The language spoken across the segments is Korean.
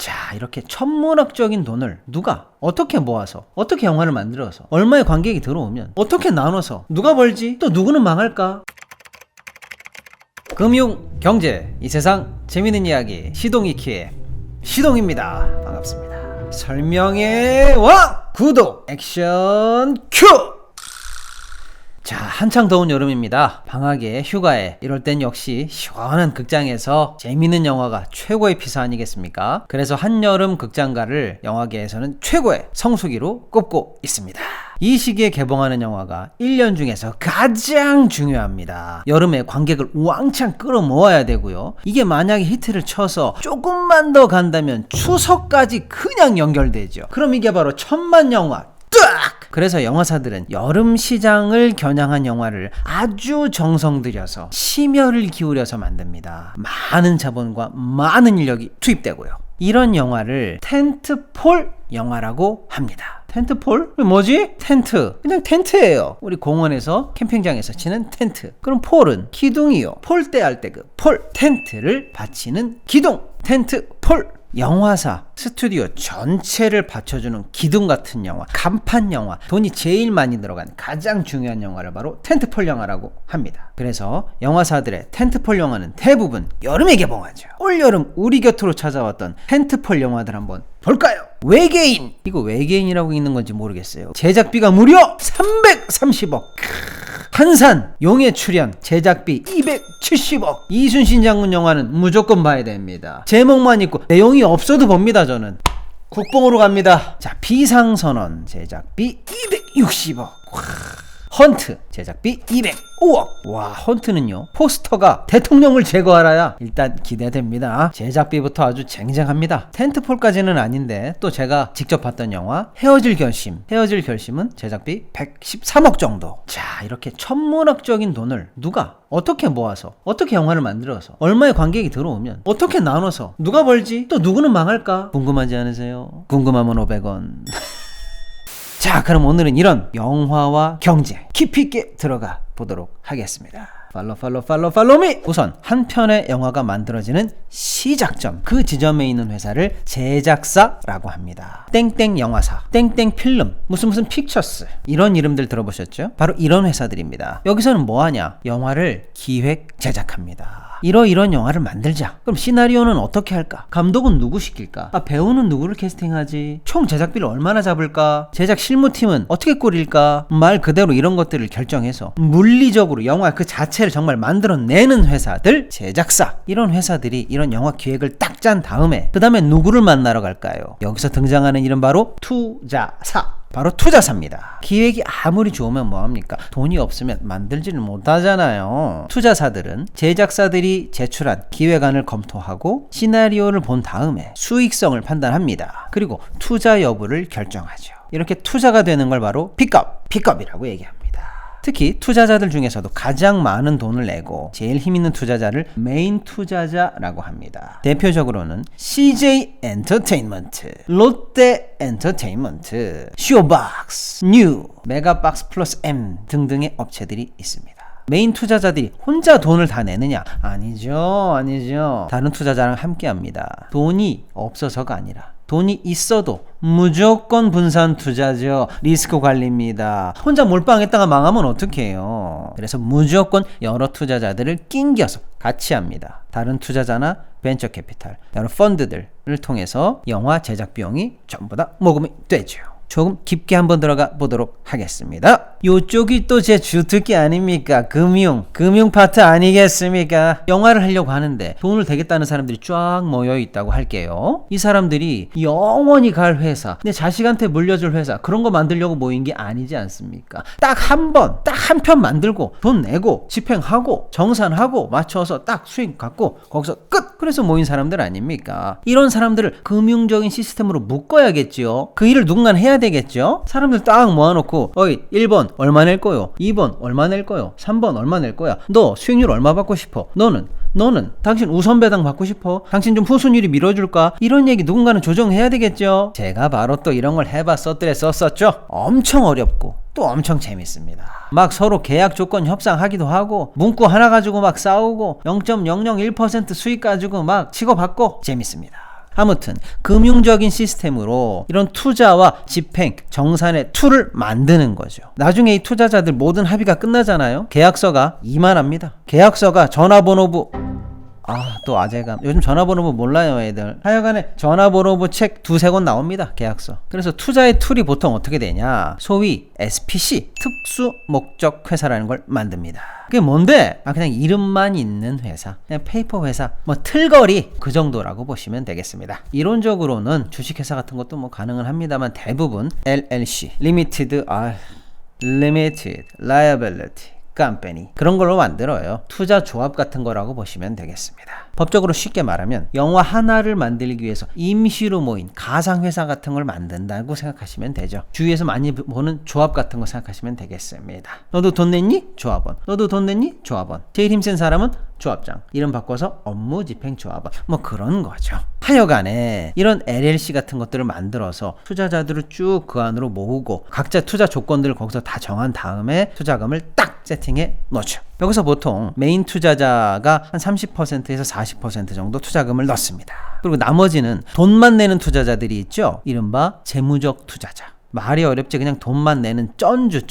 자, 이렇게 천문학적인 돈을 누가 어떻게 모아서 어떻게 영화를 만들어서 얼마의 관객이 들어오면 어떻게 나눠서 누가 벌지 또 누구는 망할까? 금융, 경제, 이 세상 재밌는 이야기 시동이키의 시동입니다. 반갑습니다. 설명의 왕! 구독, 액션, 큐! 자, 한창 더운 여름입니다. 방학에, 휴가에, 이럴 땐 역시 시원한 극장에서 재밌는 영화가 최고의 피서 아니겠습니까? 그래서 한여름 극장가를 영화계에서는 최고의 성수기로 꼽고 있습니다. 이 시기에 개봉하는 영화가 1년 중에서 가장 중요합니다. 여름에 관객을 왕창 끌어모아야 되고요. 이게 만약에 히트를 쳐서 조금만 더 간다면 추석까지 그냥 연결되죠. 그럼 이게 바로 천만 영화 딱! 그래서 영화사들은 여름 시장을 겨냥한 영화를 아주 정성 들여서 심혈을 기울여서 만듭니다. 많은 자본과 많은 인력이 투입되고요. 이런 영화를 텐트폴 영화라고 합니다. 텐트폴? 뭐지? 텐트. 그냥 텐트예요. 우리 공원에서 캠핑장에서 치는 텐트. 그럼 폴은 기둥이요. 폴대 할 때 그 폴. 텐트를 받치는 기둥. 텐트폴. 영화사, 스튜디오 전체를 받쳐주는 기둥 같은 영화, 간판 영화, 돈이 제일 많이 들어간 가장 중요한 영화를 바로 텐트폴 영화라고 합니다. 그래서 영화사들의 텐트폴 영화는 대부분 여름에 개봉하죠. 올여름 우리 곁으로 찾아왔던 텐트폴 영화들 한번 볼까요? 외계인! 이거 외계인이라고 있는 건지 모르겠어요. 제작비가 무려 330억. 한산, 용의 출연, 제작비 270억. 이순신 장군 영화는 무조건 봐야 됩니다. 제목만 있고 내용이 없어도 봅니다. 저는 국뽕으로 갑니다. 자, 비상선언, 제작비 260억. 헌트, 제작비 205억. 와, 헌트는요 포스터가 대통령을 제거하라야 일단 기대됩니다. 제작비부터 아주 쟁쟁합니다. 텐트폴까지는 아닌데 또 제가 직접 봤던 영화 헤어질 결심은 제작비 113억 정도. 자, 이렇게 천문학적인 돈을 누가 어떻게 모아서 어떻게 영화를 만들어서 얼마의 관객이 들어오면 어떻게 나눠서 누가 벌지 또 누구는 망할까? 궁금하지 않으세요? 궁금하면 500원. 자, 그럼 오늘은 이런 영화와 경제 깊이 있게 들어가 보도록 하겠습니다. 팔로미! 우선 한 편의 영화가 만들어지는 시작점, 그 지점에 있는 회사를 제작사라고 합니다. 땡땡 영화사, 땡땡 필름, 무슨 픽처스, 이런 이름들 들어보셨죠? 바로 이런 회사들입니다. 여기서는 뭐하냐? 영화를 기획 제작합니다. 이런 영화를 만들자. 그럼 시나리오는 어떻게 할까? 감독은 누구 시킬까? 배우는 누구를 캐스팅하지? 총 제작비를 얼마나 잡을까? 제작 실무팀은 어떻게 꾸릴까? 말 그대로 이런 것들을 결정해서 물리적으로 영화 그 자체를 정말 만들어내는 회사들, 제작사. 이런 회사들이 이런 영화 기획을 딱 짠 다음에 그 다음에 누구를 만나러 갈까요? 여기서 등장하는 이름 바로 투자사. 바로 투자사입니다. 기획이 아무리 좋으면 뭐합니까? 돈이 없으면 만들지를 못하잖아요. 투자사들은 제작사들이 제출한 기획안을 검토하고 시나리오를 본 다음에 수익성을 판단합니다. 그리고 투자 여부를 결정하죠. 이렇게 투자가 되는 걸 바로 픽업이라고 얘기합니다. 특히 투자자들 중에서도 가장 많은 돈을 내고 제일 힘있는 투자자를 메인 투자자라고 합니다. 대표적으로는 CJ 엔터테인먼트, 롯데 엔터테인먼트, 쇼박스, 뉴, 메가박스 플러스 M 등등의 업체들이 있습니다. 메인 투자자들이 혼자 돈을 다 내느냐? 아니죠. 다른 투자자랑 함께 합니다. 돈이 없어서가 아니라 돈이 있어도 무조건 분산 투자죠. 리스크 관리입니다. 혼자 몰빵했다가 망하면 어떡해요. 그래서 무조건 여러 투자자들을 낑겨서 같이 합니다. 다른 투자자나 벤처 캐피탈, 여러 펀드들을 통해서 영화 제작 비용이 전부 다 모금이 되죠. 조금 깊게 한번 들어가 보도록 하겠습니다. 요쪽이 또 제 주특기 아닙니까? 금융 파트 아니겠습니까? 영화를 하려고 하는데 돈을 대겠다는 사람들이 쫙 모여 있다고 할게요. 이 사람들이 영원히 갈 회사, 내 자식한테 물려줄 회사, 그런 거 만들려고 모인 게 아니지 않습니까? 딱 한 편 만들고 돈 내고 집행하고 정산하고 맞춰서 딱 수익 갖고 거기서 끝! 그래서 모인 사람들 아닙니까? 이런 사람들을 금융적인 시스템으로 묶어야겠죠. 그 일을 누군가 해야 되겠죠. 사람들 딱 모아놓고 1번 얼마 낼 거요? 2번 얼마 낼 거요? 3번 얼마 낼 거야? 너 수익률 얼마 받고 싶어? 너는 당신 우선 배당 받고 싶어? 당신 좀 후순위를 밀어줄까? 이런 얘기 누군가는 조정해야 되겠죠. 제가 바로 또 이런 걸 썼었죠. 엄청 어렵고 또 엄청 재밌습니다. 막 서로 계약 조건 협상하기도 하고 문구 하나 가지고 막 싸우고 0.001% 수익 가지고 막 치고받고 재밌습니다. 아무튼 금융적인 시스템으로 이런 투자와 집행, 정산의 툴을 만드는 거죠. 나중에 이 투자자들 모든 합의가 끝나잖아요. 계약서가 이만합니다. 계약서가 전화번호부 또 아재감. 요즘 전화번호부 몰라요, 애들. 하여간에 전화번호부 책 두세 권 나옵니다, 계약서. 그래서 투자의 툴이 보통 어떻게 되냐. 소위 SPC, 특수 목적 회사라는 걸 만듭니다. 그게 뭔데? 그냥 이름만 있는 회사. 그냥 페이퍼 회사. 틀거리 그 정도라고 보시면 되겠습니다. 이론적으로는 주식회사 같은 것도 가능은 합니다만 대부분 LLC, Limited Liability 컴퍼니 그런 걸로 만들어요. 투자 조합 같은 거라고 보시면 되겠습니다. 법적으로 쉽게 말하면 영화 하나를 만들기 위해서 임시로 모인 가상회사 같은 걸 만든다고 생각하시면 되죠. 주위에서 많이 보는 조합 같은 거 생각하시면 되겠습니다. 너도 돈 냈니? 조합원. 너도 돈 냈니? 조합원. 제일 힘센 사람은 조합장. 이름 바꿔서 업무집행조합원. 그런 거죠. 하여간에 이런 LLC 같은 것들을 만들어서 투자자들을 쭉 그 안으로 모으고 각자 투자 조건들을 거기서 다 정한 다음에 투자금을 딱 세팅해 놓죠. 여기서 보통 메인 투자자가 한 30%에서 40% 정도 투자금을 넣습니다. 그리고 나머지는 돈만 내는 투자자들이 있죠. 이른바 재무적 투자자. 말이 어렵지 그냥 돈만 내는 쩐주.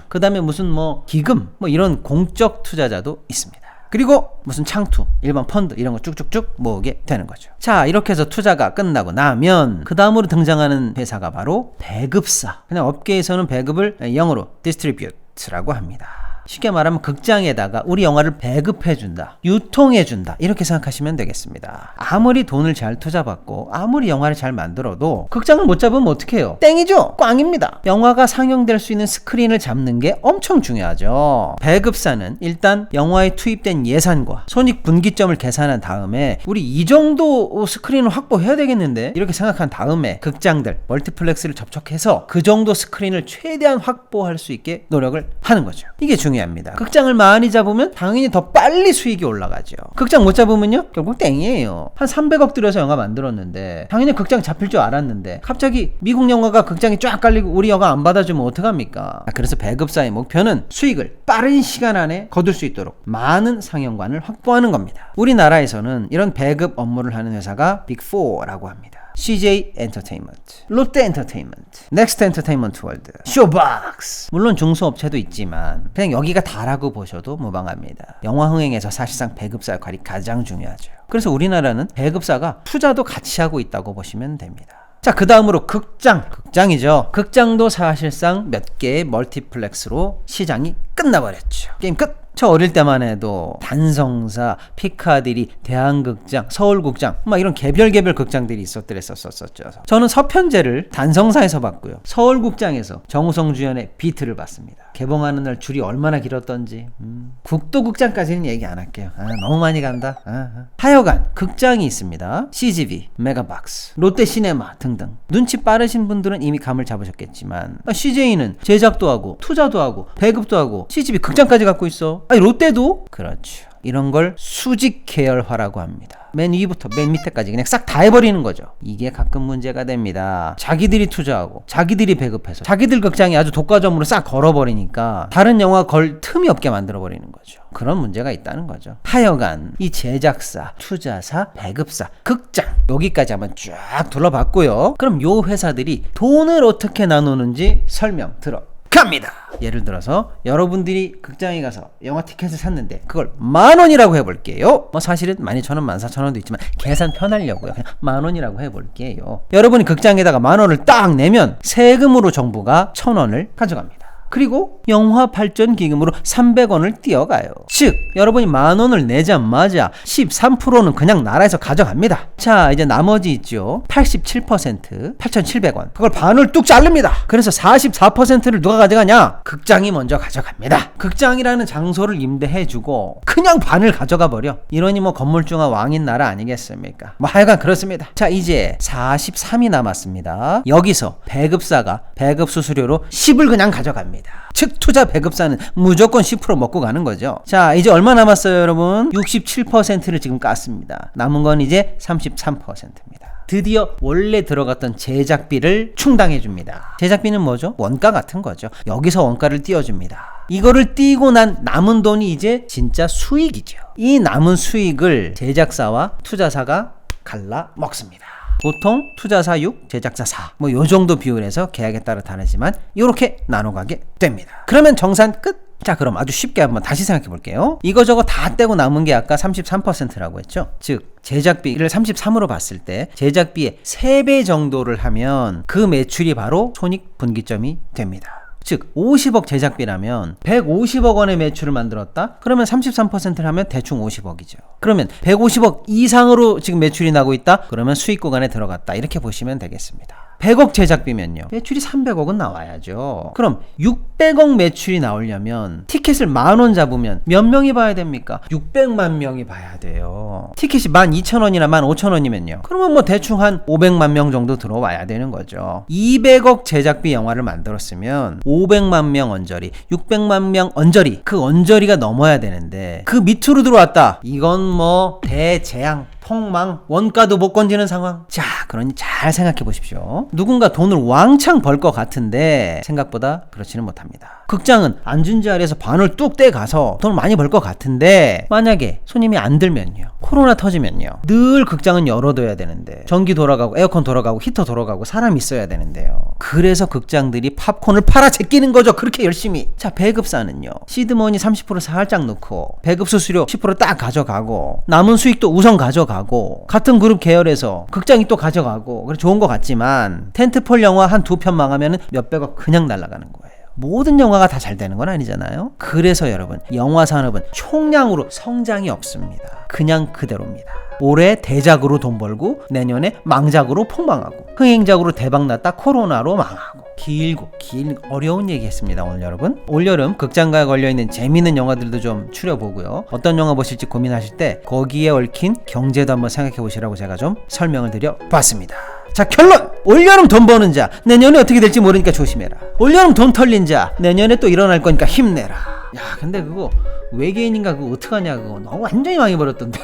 그 다음에 무슨 기금 이런 공적 투자자도 있습니다. 그리고 무슨 창투, 일반 펀드 이런 거 쭉쭉쭉 모으게 되는 거죠. 자, 이렇게 해서 투자가 끝나고 나면 그 다음으로 등장하는 회사가 바로 배급사. 그냥 업계에서는 배급을 영어로 디스트리뷰트라고 합니다. 쉽게 말하면 극장에다가 우리 영화를 배급해준다, 유통해준다 이렇게 생각하시면 되겠습니다. 아무리 돈을 잘 투자받고 아무리 영화를 잘 만들어도 극장을 못 잡으면 어떡해요? 땡이죠? 꽝입니다. 영화가 상영될 수 있는 스크린을 잡는 게 엄청 중요하죠. 배급사는 일단 영화에 투입된 예산과 손익분기점을 계산한 다음에 우리 이 정도 스크린을 확보해야 되겠는데 이렇게 생각한 다음에 극장들, 멀티플렉스를 접촉해서 그 정도 스크린을 최대한 확보할 수 있게 노력을 하는 거죠. 이게 중요합니다. 극장을 많이 잡으면 당연히 더 빨리 수익이 올라가죠. 극장 못 잡으면요 결국 땡이에요. 한 300억 들여서 영화 만들었는데 당연히 극장 잡힐 줄 알았는데 갑자기 미국 영화가 극장에 쫙 깔리고 우리 영화 안 받아주면 어떡합니까? 그래서 배급사의 목표는 수익을 빠른 시간 안에 거둘 수 있도록 많은 상영관을 확보하는 겁니다. 우리나라에서는 이런 배급 업무를 하는 회사가 빅4라고 합니다. CJ 엔터테인먼트, 롯데 엔터테인먼트, 넥스트 엔터테인먼트 월드, 쇼박스. 물론 중소업체도 있지만 그냥 여기가 다라고 보셔도 무방합니다. 영화 흥행에서 사실상 배급사 역할이 가장 중요하죠. 그래서 우리나라는 배급사가 투자도 같이 하고 있다고 보시면 됩니다. 자, 그 다음으로 극장이죠. 극장도 사실상 몇 개의 멀티플렉스로 시장이 끝나버렸죠. 게임 끝! 저 어릴 때만 해도 단성사, 피카디리, 대한극장, 서울극장 이런 개별 극장들이 있었었죠. 저는 서편제를 단성사에서 봤고요. 서울극장에서 정우성 주연의 비트를 봤습니다. 개봉하는 날 줄이 얼마나 길었던지. 국도극장까지는 얘기 안 할게요. 너무 많이 간다. 하여간 극장이 있습니다. CGV, 메가박스, 롯데시네마 등등. 눈치 빠르신 분들은 이미 감을 잡으셨겠지만 CJ는 제작도 하고 투자도 하고 배급도 하고 CGV 극장까지 갖고 있어. 롯데도? 그렇죠. 이런 걸 수직 계열화라고 합니다. 맨 위부터 맨 밑에까지 그냥 싹 다 해버리는 거죠. 이게 가끔 문제가 됩니다. 자기들이 투자하고 자기들이 배급해서 자기들 극장이 아주 독과점으로 싹 걸어버리니까 다른 영화 걸 틈이 없게 만들어버리는 거죠. 그런 문제가 있다는 거죠. 하여간 이 제작사, 투자사, 배급사, 극장 여기까지 한번 쫙 둘러봤고요. 그럼 요 회사들이 돈을 어떻게 나누는지 설명 들어갑니다. 예를 들어서 여러분들이 극장에 가서 영화 티켓을 샀는데 그걸 10,000원이라고 해볼게요. 사실은 12,000원, 14,000원도 있지만 계산 편하려고요. 그냥 10,000원이라고 해볼게요. 여러분이 극장에다가 10,000원을 딱 내면 세금으로 정부가 1,000원을 가져갑니다. 그리고 영화 발전 기금으로 300원을 띄어가요. 즉 여러분이 10,000원을 내자마자 13%는 그냥 나라에서 가져갑니다. 자, 이제 나머지 있죠. 87% 8,700원. 그걸 반을 뚝 자릅니다. 그래서 44%를 누가 가져가냐? 극장이 먼저 가져갑니다. 극장이라는 장소를 임대해주고 그냥 반을 가져가 버려. 이러니 건물중화 왕인 나라 아니겠습니까? 하여간 그렇습니다. 자, 이제 43이 남았습니다. 여기서 배급사가 배급 수수료로 10을 그냥 가져갑니다. 즉 투자 배급사는 무조건 10% 먹고 가는 거죠. 자, 이제 얼마 남았어요, 여러분? 67%를 지금 깠습니다. 남은 건 이제 33%입니다. 드디어 원래 들어갔던 제작비를 충당해 줍니다. 제작비는 뭐죠? 원가 같은 거죠. 여기서 원가를 띄워줍니다. 이거를 띄고 난 남은 돈이 이제 진짜 수익이죠. 이 남은 수익을 제작사와 투자사가 갈라 먹습니다. 보통 투자사 6, 제작사 4. 뭐 요 정도 비율에서 계약에 따라 다르지만 이렇게 나눠가게 됩니다. 그러면 정산 끝. 자, 그럼 아주 쉽게 한번 다시 생각해 볼게요. 이거저거 다 떼고 남은 게 아까 33%라고 했죠. 즉 제작비를 33으로 봤을 때 제작비의 3배 정도를 하면 그 매출이 바로 손익분기점이 됩니다. 즉 50억 제작비라면 150억 원의 매출을 만들었다? 그러면 33%를 하면 대충 50억이죠. 그러면 150억 이상으로 지금 매출이 나고 있다? 그러면 수익 구간에 들어갔다. 이렇게 보시면 되겠습니다. 100억 제작비면요, 매출이 300억은 나와야죠. 그럼 600억 매출이 나오려면 티켓을 10,000원 잡으면 몇 명이 봐야 됩니까? 600만 명이 봐야 돼요. 티켓이 12,000원이나 15,000원이면요, 그러면 뭐 대충 한 500만 명 정도 들어와야 되는 거죠. 200억 제작비 영화를 만들었으면 500만 명 언저리, 600만 명 언저리, 그 언저리가 넘어야 되는데 그 밑으로 들어왔다. 이건 뭐 대재앙, 폭망, 원가도 못 건지는 상황. 자, 그러니 잘 생각해 보십시오. 누군가 돈을 왕창 벌 것 같은데 생각보다 그렇지는 못합니다. 극장은 앉은 자리에서 반을 뚝 떼가서 돈을 많이 벌 것 같은데 만약에 손님이 안 들면요, 코로나 터지면요, 늘 극장은 열어둬야 되는데 전기 돌아가고 에어컨 돌아가고 히터 돌아가고 사람 있어야 되는데요. 그래서 극장들이 팝콘을 팔아 제끼는 거죠. 그렇게 열심히. 자, 배급사는요, 시드머니 30% 살짝 넣고 배급 수수료 10% 딱 가져가고 남은 수익도 우선 가져가고 같은 그룹 계열에서 극장이 또 가져가고. 그래 좋은 것 같지만 텐트폴 영화 한 2편 망하면 몇백억 그냥 날아가는 거예요. 모든 영화가 다 잘 되는 건 아니잖아요. 그래서 여러분, 영화 산업은 총량으로 성장이 없습니다. 그냥 그대로입니다. 올해 대작으로 돈 벌고 내년에 망작으로 폭망하고 흥행작으로 대박났다 코로나로 망하고 길고 어려운 얘기 했습니다. 오늘 여러분, 올여름 극장가에 걸려있는 재미있는 영화들도 좀 추려보고요, 어떤 영화 보실지 고민하실 때 거기에 얽힌 경제도 한번 생각해 보시라고 제가 좀 설명을 드려 봤습니다. 자, 결론! 올여름 돈 버는 자 내년에 어떻게 될지 모르니까 조심해라. 올여름 돈 털린 자 내년에 또 일어날 거니까 힘내라. 야, 근데 그거 외계인인가 그거 어떡하냐, 그거 너무 완전히 망해버렸던데